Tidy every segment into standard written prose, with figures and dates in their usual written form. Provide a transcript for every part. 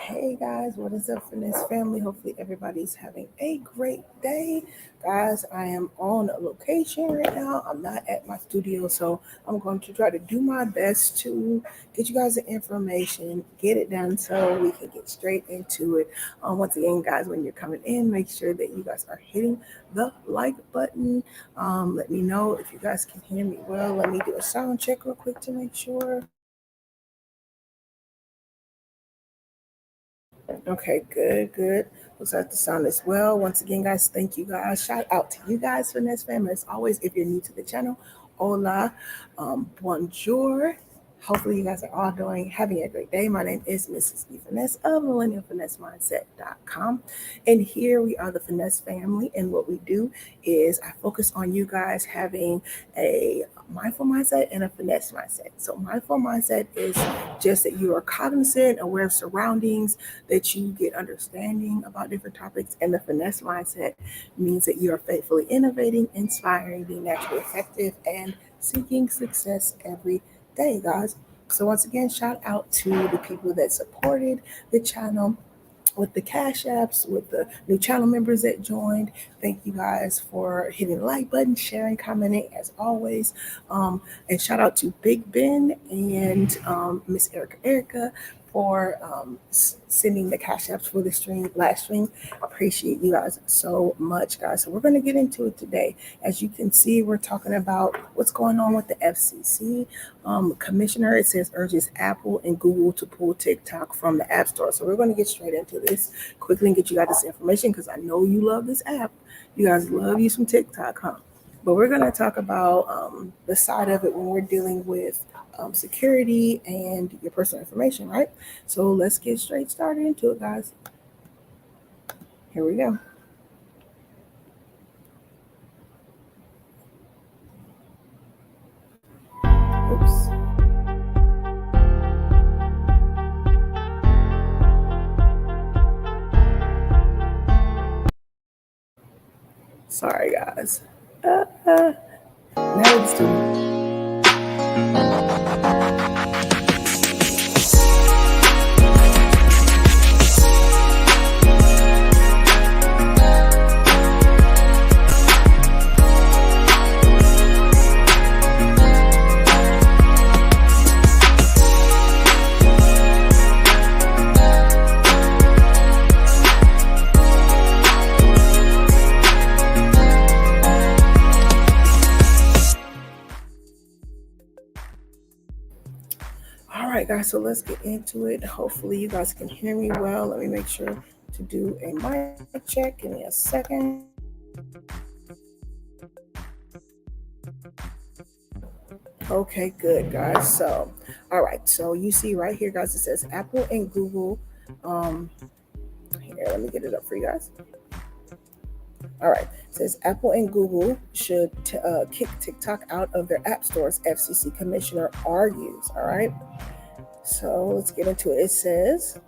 Hey guys, what is up, Finesse family? Hopefully, everybody's having a great day. Guys, I am on a location right now. I'm not at my studio, so I'm going to try to do my best to get you guys the information, get it done so we can get straight into it. Once again, guys, when you're coming in, make sure that you guys are hitting the like button. Let me know if you guys can hear me well. Let me do a sound check real quick to make sure. Okay, good. Looks like the sound as well. Once again, guys, thank you guys. Shout out to you guys, Finesse family. As always, if you're new to the channel, hola, bonjour. Hopefully, you guys are all having a great day. My name is Mrs. B. Finesse of millennialfinessemindset.com. And here we are, the Finesse family. And what we do is I focus on you guys having a mindful mindset and a finesse mindset. So, mindful mindset is just that you are cognizant, aware of surroundings, that you get understanding about different topics. And the finesse mindset means that you are faithfully innovating, inspiring, being naturally effective, and seeking success every day, guys. So once again, shout out to the people that supported the channel with the cash apps, with the new channel members that joined. Thank you guys for hitting the like button, sharing, commenting as always. And shout out to Big Ben and Miss Erica for sending the cash apps for the last stream. Appreciate you guys so much, guys. So we're going to get into it today. As you can see, we're talking about what's going on with the FCC. Commissioner, it says, urges Apple and Google to pull TikTok from the App Store. So we're going to get straight into this quickly and get you guys this information because I know you love this app. You guys love you some TikTok, huh? But we're going to talk about the side of it when we're dealing with security and your personal information, right? So let's get straight started into it, guys. Here we go. Oops. Sorry, guys. Now let's do it. All right, guys, so let's get into it. Hopefully you guys can hear me well. Let me make sure to do a mic check. Give me a second. Okay, good, guys. So, all right, so you see right here, guys, it says Apple and Google. Here, let me get it up for you guys. All right, it says Apple and Google should kick TikTok out of their app stores, FCC commissioner argues. All right, so let's get into it. It says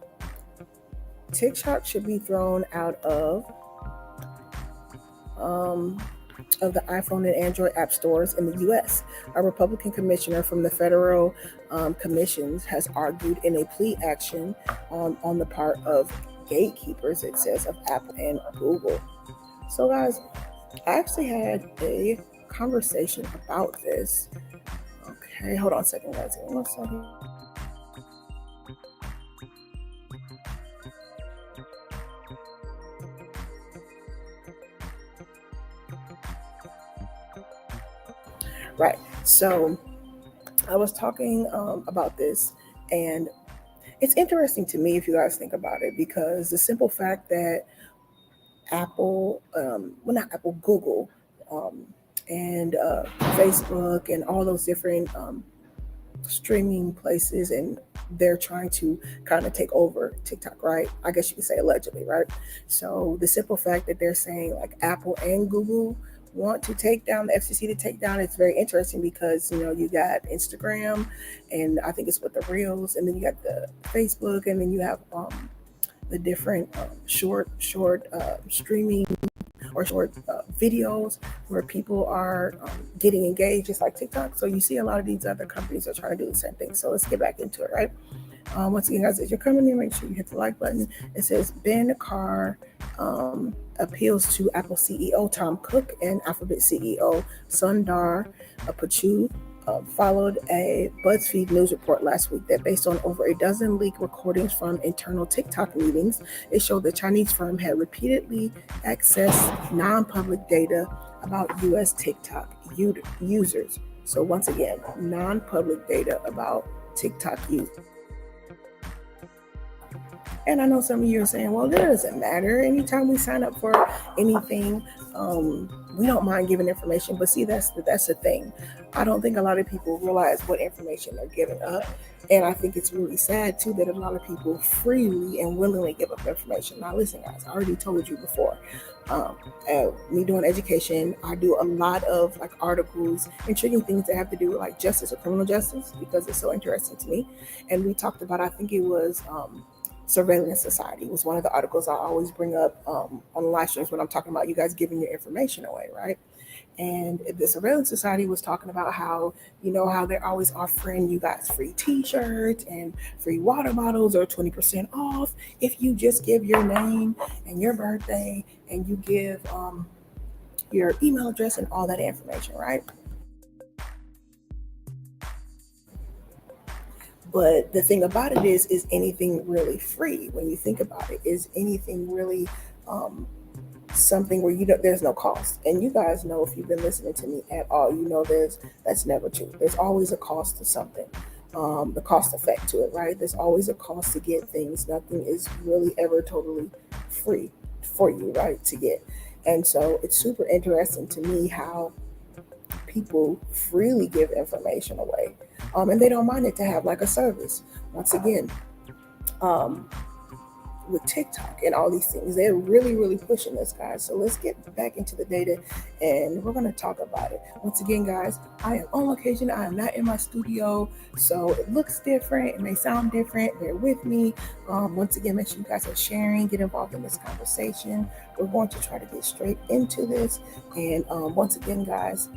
TikTok should be thrown out of the iPhone and Android app stores in the U.S. A Republican commissioner from the federal commissions has argued in a plea action on the part of gatekeepers, it says, of Apple and Google. So, guys, I actually had a conversation about this. Okay, hold on a second, guys. Give me 1 second. Right. So I was talking about this, and it's interesting to me if you guys think about it, because the simple fact that Apple, not Apple, Google, and Facebook and all those different streaming places, and they're trying to kind of take over TikTok, right? I guess you could say allegedly, right? So the simple fact that they're saying like Apple and Google want to take down the FCC to take down, it's very interesting because you got Instagram, and I think it's with the Reels, and then you got the Facebook, and then you have the different short streaming or short videos where people are getting engaged, just like TikTok. So you see a lot of these other companies are trying to do the same thing. So let's get back into it, right? Once again, guys, as you're coming in, make sure you hit the like button. It says Ben Carr appeals to Apple CEO Tom Cook and Alphabet CEO Sundar Pichai. Followed a BuzzFeed news report last week that, based on over a dozen leaked recordings from internal TikTok meetings, it showed the Chinese firm had repeatedly accessed non-public data about U.S. TikTok users. So once again, non-public data about TikTok users. And I know some of you are saying, well, that doesn't matter. Anytime we sign up for anything, we don't mind giving information. But see, that's the thing. I don't think a lot of people realize what information they're giving up. And I think it's really sad, too, that a lot of people freely and willingly give up information. Now, listen, guys, I already told you before. Me doing education, I do a lot of like articles, intriguing things that have to do with like justice or criminal justice because it's so interesting to me. And we talked about, I think it was surveillance society was one of the articles I always bring up on the live streams when I'm talking about you guys giving your information away, right? And the surveillance society was talking about how, how they're always offering you guys free t-shirts and free water bottles or 20% off if you just give your name and your birthday and you give your email address and all that information, right? But the thing about it is anything really free when you think about it? Is anything really something where there's no cost? And you guys know, if you've been listening to me at all, that's never true. There's always a cost to something. The cost effect to it, right? There's always a cost to get things. Nothing is really ever totally free for you, right, to get. And so it's super interesting to me how people freely give information away. And they don't mind it to have like a service. Once again, with TikTok and all these things, they're really, really pushing this, guys. So let's get back into the data and we're going to talk about it. Once again, guys, I am on location. I am not in my studio. So it looks different. It may sound different. Bear with me. Once again, make sure you guys are sharing, get involved in this conversation. We're going to try to get straight into this. And once again, guys,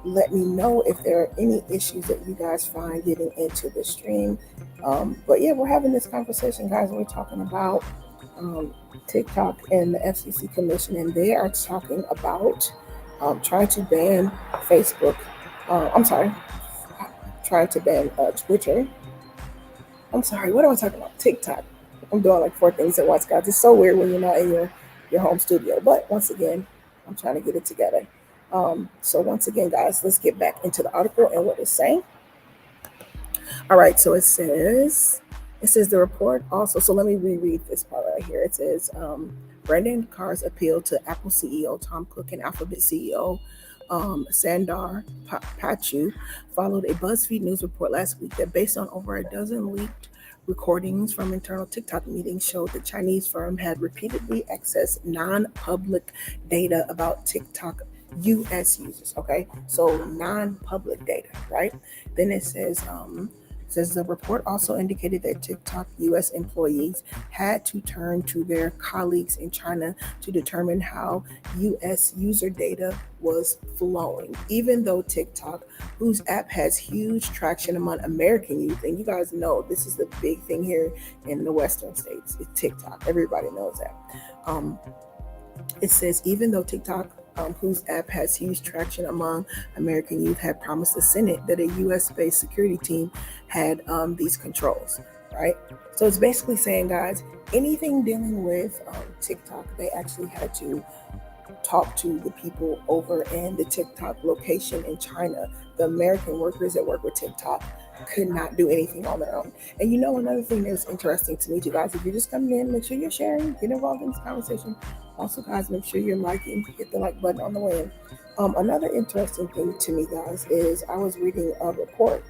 let me know if there are any issues that you guys find getting into the stream. But yeah, we're having this conversation, guys. We're talking about TikTok and the FCC Commission, and they are talking about trying to ban Facebook. Trying to ban Twitter. I'm sorry, what am I talking about? TikTok. I'm doing like 4 things at once, guys. It's so weird when you're not in your home studio. But once again, I'm trying to get it together. So once again, guys, let's get back into the article and what it's saying. All right, so it says the report also. So let me reread this part right here. It says Brendan Carr's appeal to Apple CEO Tom Cook and Alphabet CEO Sundar Pichai followed a BuzzFeed news report last week that, based on over a dozen leaked recordings from internal TikTok meetings, showed the Chinese firm had repeatedly accessed non-public data about TikTok U.S. users. Okay, so non-public data, right? Then it says the report also indicated that TikTok U.S. employees had to turn to their colleagues in China to determine how U.S. user data was flowing, even though TikTok, whose app has huge traction among American youth, and you guys know this is the big thing here in the Western states, it's TikTok. Everybody knows that. It says, even though TikTok, whose app has huge traction among American youth, had promised the Senate that a U.S.-based security team had these controls, right? So it's basically saying, guys, anything dealing with TikTok, they actually had to talk to the people over in the TikTok location in China. The American workers that work with TikTok could not do anything on their own. And another thing that's interesting to me, you guys, if you're just coming in, make sure you're sharing, get involved in this conversation. Also, guys, make sure you're liking, hit the like button on the way in. Another interesting thing to me, guys, is I was reading a report,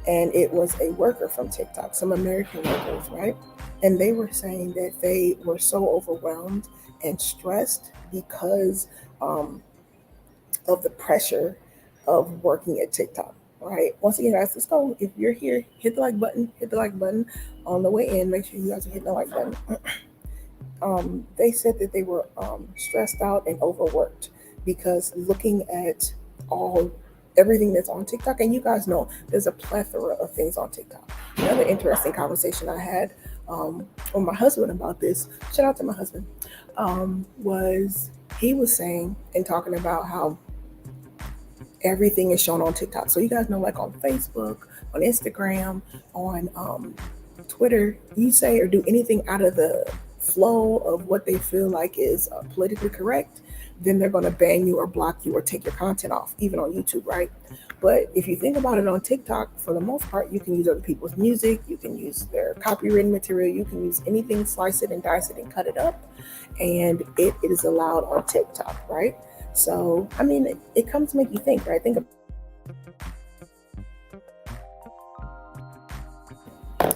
and it was a worker from TikTok, some American workers, right? And they were saying that they were so overwhelmed and stressed because of the pressure of working at TikTok, right? Once again, guys, let's go. If you're here, hit the like button, on the way in. Make sure you guys are hitting the like button. They said that they were stressed out and overworked because looking at all everything that's on TikTok. And you guys know there's a plethora of things on TikTok. Another interesting conversation I had with my husband about this, shout out to my husband, was he was saying and talking about how everything is shown on TikTok. So you guys know, like on Facebook, on Instagram, on Twitter, you say or do anything out of the flow of what they feel like is politically correct, then they're going to ban you or block you or take your content off, even on YouTube, right? But if you think about it on TikTok, for the most part, you can use other people's music, you can use their copywritten material, you can use anything, slice it and dice it and cut it up, and it is allowed on TikTok, right? So, I mean, it comes to make you think, right?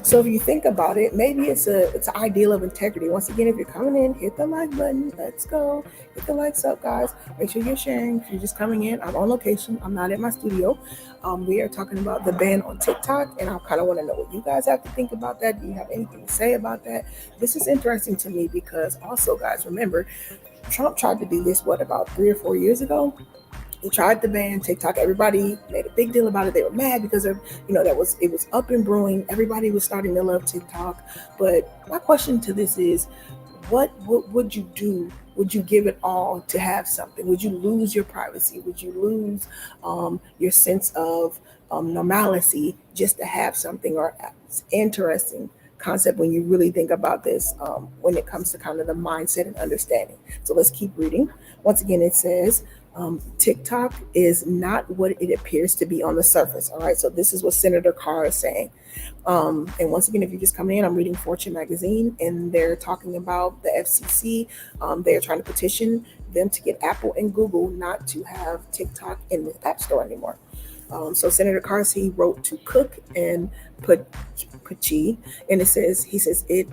So if you think about it, maybe it's an ideal of integrity. Once again, if you're coming in, hit the like button. Let's go. Hit the likes up, guys. Make sure you're sharing. If you're just coming in, I'm on location. I'm not at my studio. We are talking about the ban on TikTok, and I kind of want to know what you guys have to think about that. Do you have anything to say about that? This is interesting to me because also, guys, remember, Trump tried to do this, about 3 or 4 years ago? He tried to ban TikTok. Everybody made a big deal about it. They were mad because of, it was up and brewing. Everybody was starting to love TikTok. But my question to this is, what would you do? Would you give it all to have something? Would you lose your privacy? Would you lose your sense of normalcy just to have something? Or it's interesting concept when you really think about this when it comes to kind of the mindset and understanding. So let's keep reading. Once again, it says, TikTok is not what it appears to be on the surface. All right. So this is what Senator Carr is saying. And once again, if you're just coming in, I'm reading Fortune magazine, and they're talking about the FCC. They're trying to petition them to get Apple and Google not to have TikTok in the App Store anymore. So Senator Carr, he wrote to Cook and Pachi, and he says it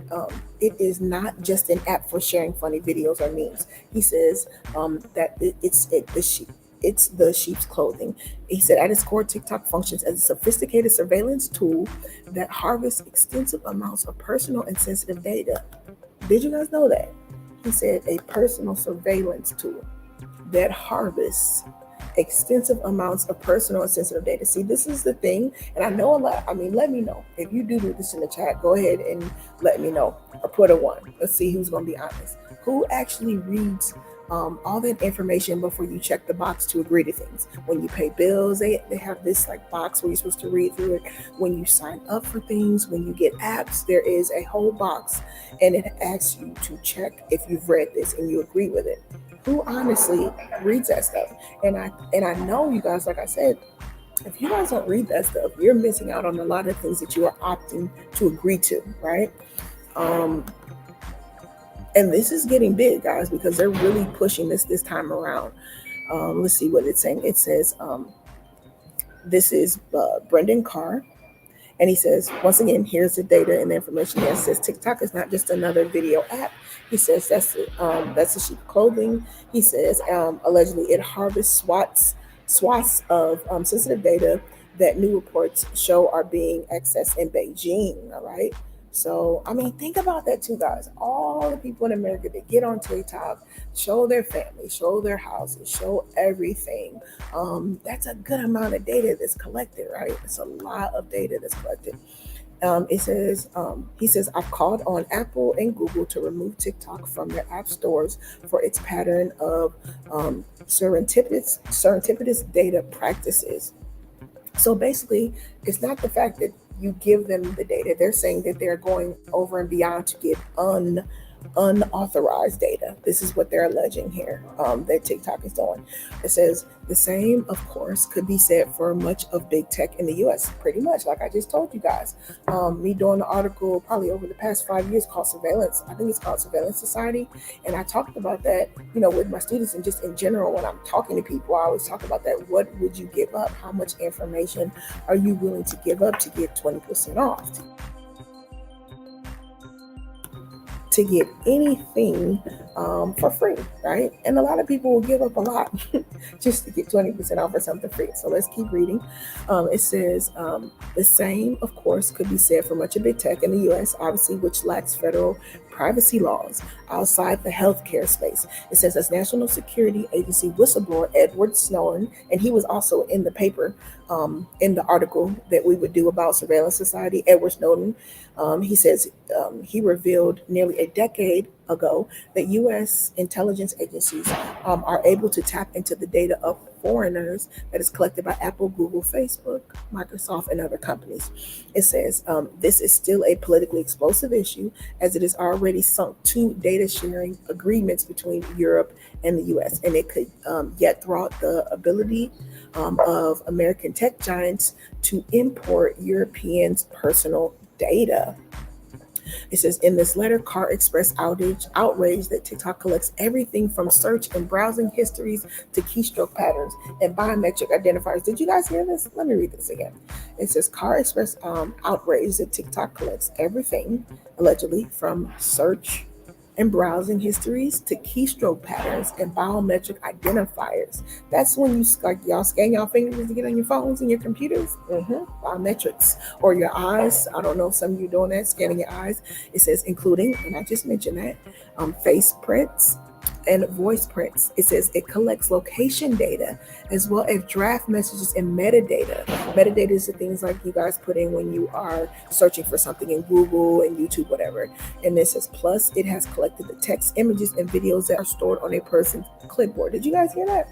is not just an app for sharing funny videos or memes. He says that it's the sheep's clothing. He said at its core, TikTok functions as a sophisticated surveillance tool that harvests extensive amounts of personal and sensitive data. Did you guys know that? He said a personal surveillance tool that harvests extensive amounts of personal and sensitive data. See, this is the thing, and I know a lot. I mean, let me know if you do this in the chat. Go ahead and let me know, or put a 1. Let's see who's going to be honest. Who actually reads all that information before you check the box to agree to things? When you pay bills, they have this like box where you're supposed to read through it. When you sign up for things, when you get apps, there is a whole box, and it asks you to check if you've read this and you agree with it. Who honestly reads that stuff? And I know you guys, like I said, if you guys don't read that stuff, you're missing out on a lot of things that you are opting to agree to, right? And this is getting big, guys, because they're really pushing this time around. Let's see what it's saying. It says, this is Brendan Carr. And he says, once again, here's the data and the information there. It says TikTok is not just another video app. He says that's the sheep clothing. He says allegedly it harvests swaths of sensitive data that new reports show are being accessed in Beijing. All right. So, I mean, think about that too, guys. All the people in America that get on TikTok, show their family, show their houses, show everything. That's a good amount of data that's collected, right? It's a lot of data that's collected. It says, he says, I've called on Apple and Google to remove TikTok from their app stores for its pattern of serendipitous data practices. So basically, it's not the fact that you give them the data. They're saying that they're going over and beyond to give unauthorized data. This is what they're alleging here that TikTok is doing. It says the same, of course, could be said for much of big tech in the U.S. Pretty much, like I just told you guys. Me doing an article probably over the past 5 years called Surveillance. I think it's called Surveillance Society, and I talked about that, with my students and just in general when I'm talking to people. I always talk about that. What would you give up? How much information are you willing to give up to get 20% off? To get anything for free, right? And a lot of people will give up a lot just to get 20% off or something free. So let's keep reading. It says the same, of course, could be said for much of big tech in the U.S., obviously, which lacks federal privacy laws outside the healthcare space. It says as National Security Agency whistleblower Edward Snowden, and he was also in the paper in the article that we would do about surveillance society, Edward Snowden, he says he revealed nearly a decade ago that U.S. intelligence agencies are able to tap into the data of foreigners that is collected by Apple, Google, Facebook, Microsoft, and other companies. It says this is still a politically explosive issue as it is already sunk to data sharing agreements between Europe and the U.S. And it could yet thwart the ability of American tech giants to import Europeans' personal data. It says in this letter, Car expressed outrage that TikTok collects everything from search and browsing histories to keystroke patterns and biometric identifiers. Did you guys hear this? Let me read this again. It says Car expressed outrage that TikTok collects everything, allegedly, from search and browsing histories to keystroke patterns and biometric identifiers. That's when you like y'all scan your fingers to get on your phones and your computers. Biometrics or your eyes. I don't know if some of you doing that, scanning your eyes. It says including, and I just mentioned that, face prints and voice prints. It says it collects location data as well as draft messages and metadata. Metadata is the things like you guys put in when you are searching for something in Google and YouTube, whatever. And this says plus it has collected the text, images, and videos that are stored on a person's clipboard. Did you guys hear that?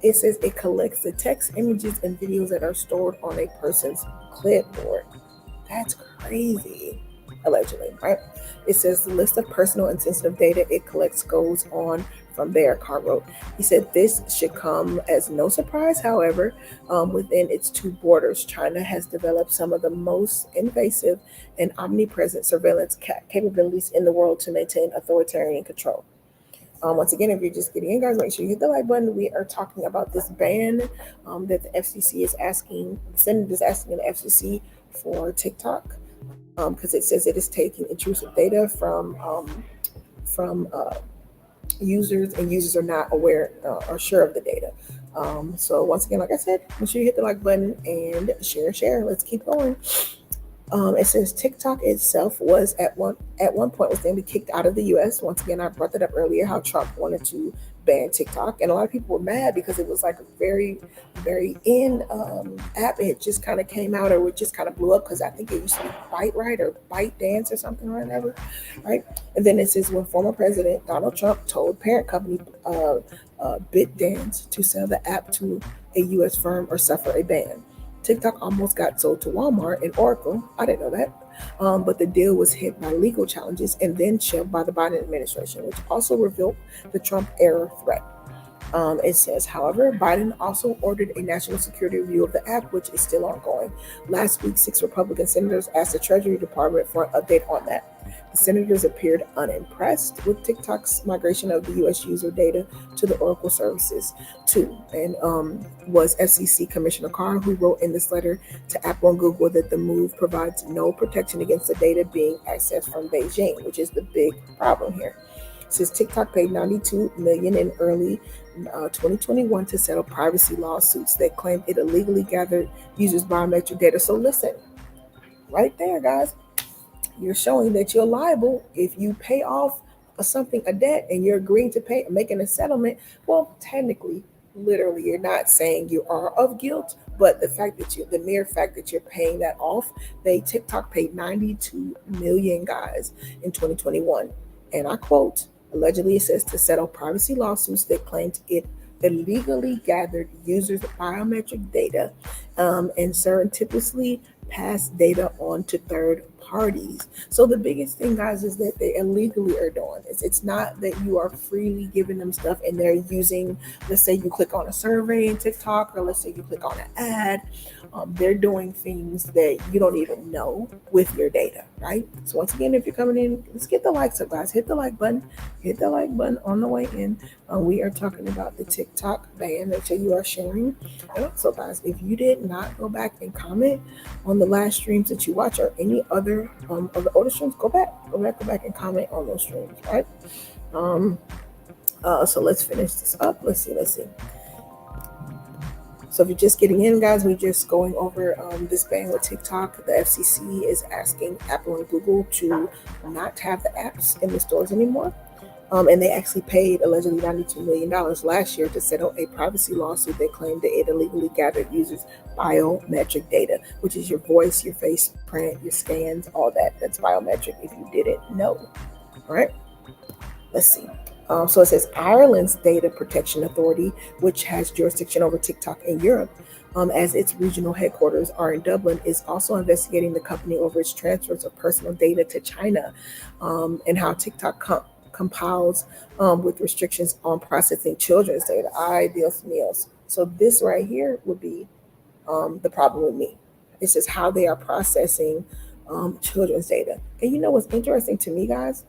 It says it collects the text, images, and videos that are stored on a person's clipboard. That's crazy. Allegedly, right? It says the list of personal and sensitive data it collects goes on from there, Carr wrote. He said this should come as no surprise, however, within its two borders, China has developed some of the most invasive and omnipresent surveillance capabilities in the world to maintain authoritarian control. Once again, if you're just getting in, guys, make sure you hit the like button. We are talking about this ban that the FCC is asking, the Senate is asking the FCC for TikTok. Because it says it is taking intrusive data from users, and users are not aware or sure of the data. So once again, like I said, make sure you hit the like button and share. Let's keep going. It says TikTok itself was at one point was going to be kicked out of the U.S. Once again, I brought that up earlier, how Trump wanted to ban TikTok, and a lot of people were mad because it was like a very, very in app. It just kind of came out, or it just kind of blew up because I think it used to be Byte Right or Byte Dance or something or whatever, right? And then it says when former President Donald Trump told parent company BitDance to sell the app to a U.S. firm or suffer a ban. TikTok almost got sold to Walmart and Oracle. I didn't know that. But the deal was hit by legal challenges and then shelved by the Biden administration, which also revealed the Trump era threat. It says, however, Biden also ordered a national security review of the app, which is still ongoing. Last week, 6 Republican senators asked the Treasury Department for an update on that. The senators appeared unimpressed with TikTok's migration of the U.S. user data to the Oracle services, too. And was FCC Commissioner Carr, who wrote in this letter to Apple and Google that the move provides no protection against the data being accessed from Beijing, which is the big problem here. It says TikTok paid $92 million in early 2021 to settle privacy lawsuits that claimed it illegally gathered users' biometric data. So listen, right there, guys. You're showing that you're liable if you pay off a debt, and you're agreeing to pay, making a settlement. Well, technically, literally, you're not saying you are of guilt, but the mere fact that you're paying that off, TikTok paid $92 million, guys, in 2021. And I quote, allegedly, it says to settle privacy lawsuits that claimed it illegally gathered users' biometric data and surreptitiously passed data on to third parties. So the biggest thing, guys, is that they illegally are doing this. It's not that you are freely giving them stuff and they're using, let's say you click on a survey in TikTok, or let's say you click on an ad. They're doing things that you don't even know with your data, right? So once again, if you're coming in, let's get the likes up, guys. Hit the like button. Hit the like button on the way in. We are talking about the TikTok ban that you are sharing. And also, guys, if you did not go back and comment on the last streams that you watch or any other of the older streams, go back and comment on those streams, right? So let's finish this up. Let's see. So if you're just getting in, guys, we're just going over this ban with TikTok. The FCC is asking Apple and Google to not have the apps in the stores anymore. And they actually paid allegedly $92 million last year to settle a privacy lawsuit that claimed that it illegally gathered users' biometric data, which is your voice, your face print, your scans, all that. That's biometric if you didn't know. All right. Let's see. So it says Ireland's Data Protection Authority, which has jurisdiction over TikTok in Europe, as its regional headquarters are in Dublin, is also investigating the company over its transfers of personal data to China, and how TikTok compiles with restrictions on processing children's data. Ay, Dios míos. So this right here would be the problem with me. It's just how they are processing children's data. And you know what's interesting to me, guys?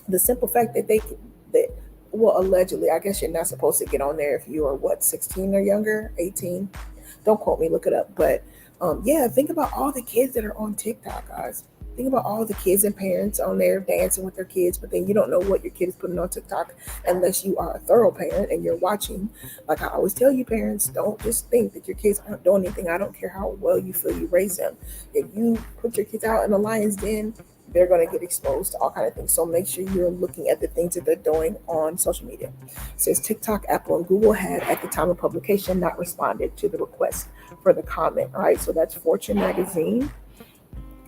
The simple fact that that well, allegedly, I guess you're not supposed to get on there if you are what, 16 or younger, 18. Don't quote me, look it up. But yeah, think about all the kids that are on TikTok, guys. Think about all the kids and parents on there dancing with their kids, but then you don't know what your kid is putting on TikTok unless you are a thorough parent and you're watching. Like I always tell you, parents, don't just think that your kids aren't doing anything. I don't care how well you feel you raise them. If you put your kids out in the lion's den, they're going to get exposed to all kind of things. So make sure you're looking at the things that they're doing on social media. It says TikTok, Apple, and Google had at the time of publication not responded to the request for the comment. All right, so that's Fortune magazine,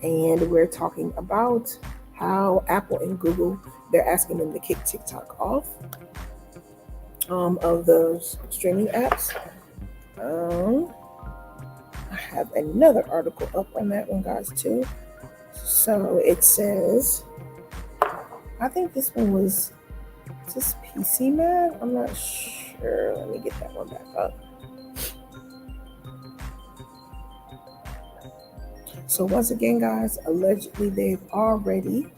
and we're talking about how Apple and Google, they're asking them to kick TikTok off of those streaming apps. I have another article up on that one, guys, too. So it says, I think this one was, is this PC Mag? I'm not sure. Let me get that one back up. So once again, guys, allegedly they've already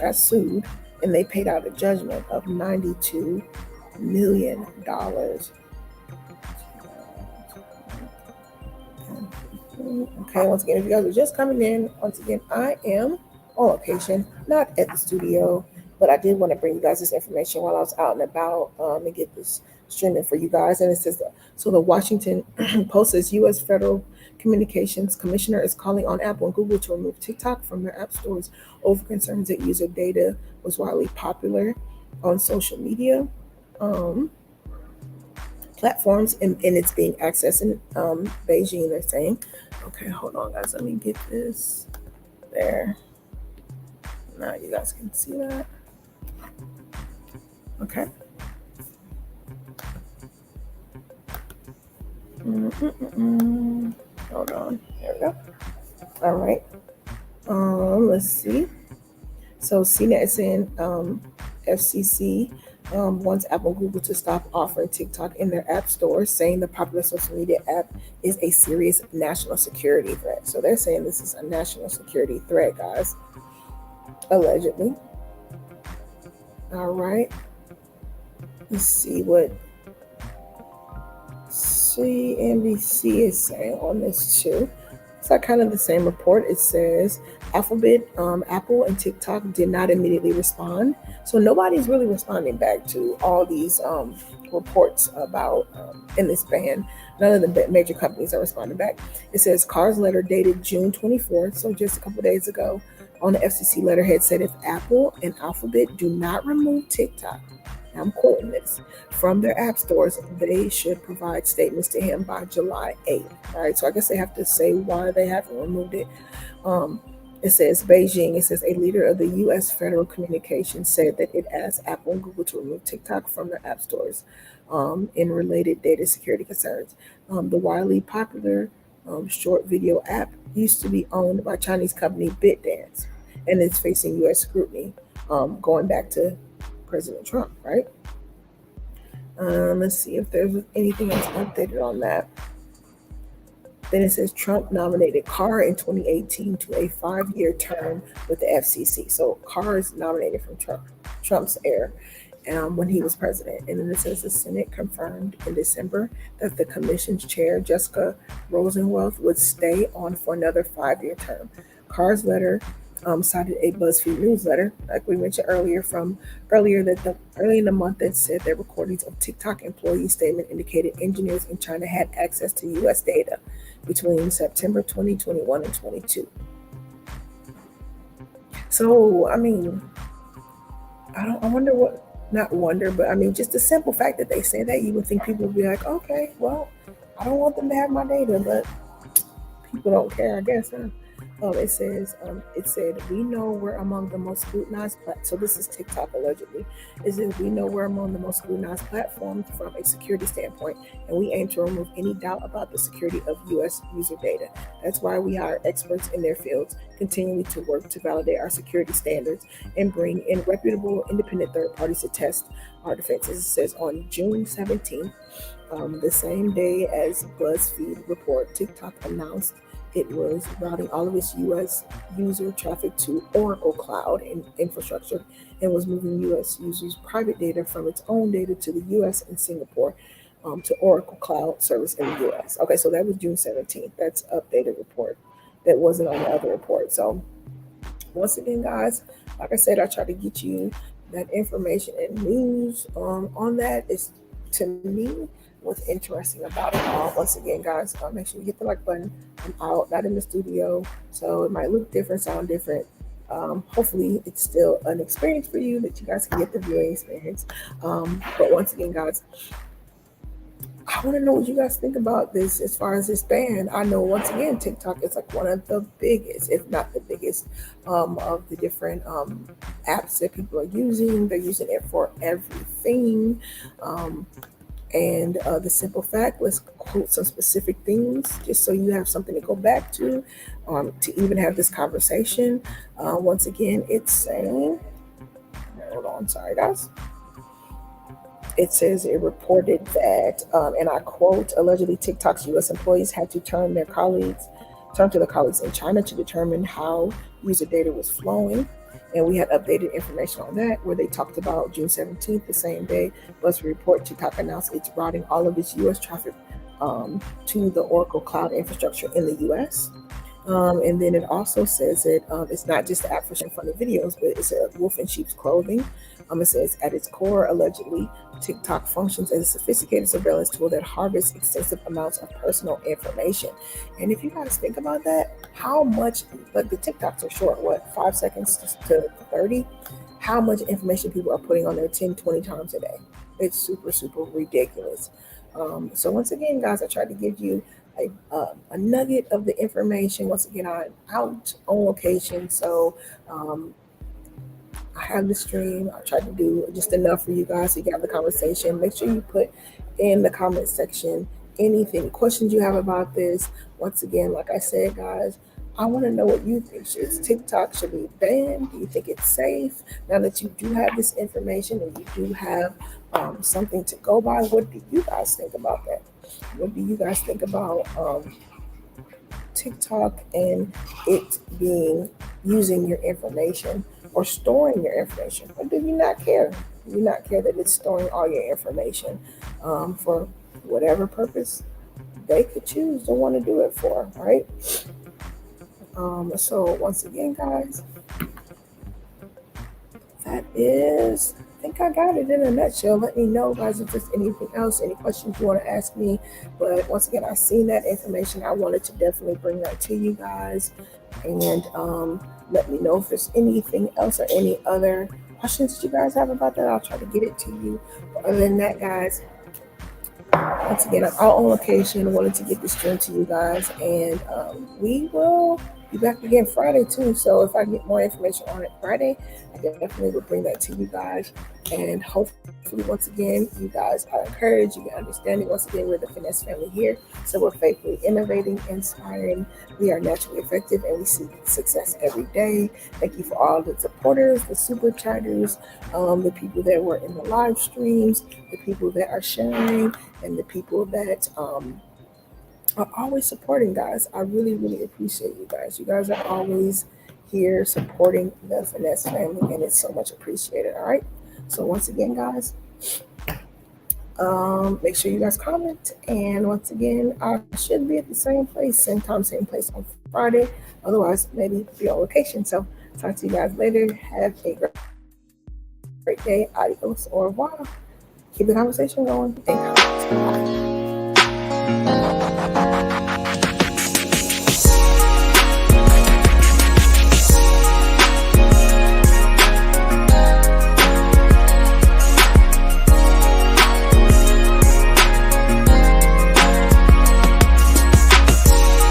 got sued, and they paid out a judgment of $92 million. Okay, once again, if you guys are just coming in, once again, I am on location, not at the studio, but I did want to bring you guys this information while I was out and about and get this streaming for you guys. And it says, so the Washington Post says U.S. Federal Communications Commissioner is calling on Apple and Google to remove TikTok from their app stores over concerns that user data was widely popular on social media platforms, and it's being accessed in Beijing, they're saying. Okay, hold on, guys. Let me get this there. Now you guys can see that. Okay. Hold on. There we go. All right. Let's see. So CNET is saying FCC wants Apple and Google to stop offering TikTok in their app stores, saying the popular social media app is a serious national security threat. So they're saying this is a national security threat, guys, allegedly. All right. Let's see what CNBC is saying on this too. It's like kind of the same report. It says Alphabet, Apple, and TikTok did not immediately respond. So nobody's really responding back to all these reports about in this ban. None of the major companies are responding back. It says Carr's letter dated June 24th, so just a couple days ago, on the FCC letterhead said if Apple and Alphabet do not remove TikTok, I'm quoting this, from their app stores, they should provide statements to him by July 8th. All right, so I guess they have to say why they haven't removed it. It says Beijing, it says a leader of the U.S. Federal Communications said that it asked Apple and Google to remove TikTok from their app stores in related data security concerns. The widely popular short video app used to be owned by Chinese company BitDance, and it's facing U.S. scrutiny going back to President Trump, right? Let's see if there's anything else updated on that. Then it says Trump nominated Carr in 2018 to a 5-year term with the FCC. So Carr is nominated from Trump's heir. when he was president. And then it says the Senate confirmed in December that the commission's chair, Jessica Rosenwealth, would stay on for another 5-year term. Carr's letter cited a BuzzFeed newsletter, like we mentioned earlier, from early in the month, that said that recordings of TikTok employee statement indicated engineers in China had access to U.S. data between September 2021 and 22. So, I mean, I wonder what, not wonder, but I mean, just the simple fact that they say that, you would think people would be like, okay, well, I don't want them to have my data, but people don't care, I guess, huh? It said, we know we're among the most scrutinized, so this is TikTok allegedly. It says, we know we're among the most scrutinized platforms from a security standpoint, and we aim to remove any doubt about the security of U.S. user data. That's why we hire experts in their fields, continually to work to validate our security standards and bring in reputable, independent third parties to test our defenses. It says on June 17th, the same day as BuzzFeed report, TikTok announced it was routing all of its U.S. user traffic to Oracle Cloud infrastructure, and was moving U.S. users' private data from its own data to the U.S. and Singapore to Oracle Cloud service in the U.S. Okay, so that was June 17th. That's updated report. That wasn't on the other report. So once again, guys, like I said, I try to get you that information and news on that. Is, to me, what's interesting about it all. Once again, guys, make sure you hit the like button. I'm out, not in the studio, so it might look different, sound different. Hopefully, it's still an experience for you, that you guys can get the viewing experience. But once again, guys, I want to know what you guys think about this as far as this ban. I know, once again, TikTok is like one of the biggest, if not the biggest, of the different apps that people are using. They're using it for everything. And the simple fact, let's quote some specific things just so you have something to go back to even have this conversation. Once again, it's saying, hold on, sorry guys. It says it reported that, and I quote, allegedly TikTok's U.S. employees had to turn to their colleagues in China to determine how user data was flowing. And we had updated information on that, where they talked about June 17th, the same day, BuzzFeed report, TikTok announced it's routing all of its U.S. traffic to the Oracle Cloud infrastructure in the U.S. And then it also says that it's not just the app for sharing funny videos, but it's a wolf in sheep's clothing. It says, at its core, allegedly, TikTok functions as a sophisticated surveillance tool that harvests extensive amounts of personal information. And if you guys think about that, how much, like the TikToks are short, 5 seconds to 30? How much information people are putting on there 10, 20 times a day? It's super, super ridiculous. So once again, guys, I tried to give you a nugget of the information. Once again, I'm out on location, so I have the stream. I tried to do just enough for you guys to get the conversation. Make sure you put in the comment section anything, questions you have about this. Once again, like I said, guys, I want to know what you think. Should TikTok should be banned? Do you think it's safe? Now that you do have this information and you do have something to go by, what do you guys think about that? What do you guys think about TikTok and it being using your information or storing your information? Or do you not care? Do you not care that it's storing all your information for whatever purpose they could choose to want to do it for, right? So once again, guys, that is, I think I got it in a nutshell. Let me know, guys, if there's anything else, any questions you want to ask me. But once again, I've seen that information. I wanted to definitely bring that to you guys. And let me know if there's anything else or any other questions that you guys have about that. I'll try to get it to you. But other than that, guys, once again, I'm out on location. I wanted to get this stream to you guys. And we will be back again Friday too. So if I get more information on it Friday, I definitely will bring that to you guys. And hopefully, once again, you guys are encouraged, you get understanding. Once again, we're the Finesse family here. So we're faithfully innovating, inspiring. We are naturally effective, and we see success every day. Thank you for all the supporters, the super chatters, the people that were in the live streams, the people that are sharing, and the people that are always supporting, guys. I really, really appreciate you guys. You guys are always here supporting the Finesse family, and it's so much appreciated. All right. So once again, guys, make sure you guys comment. And once again, I should be at the same place, same time, same place on Friday. Otherwise, maybe be on location. So talk to you guys later. Have a great day. Adios au revoir. Keep the conversation going. And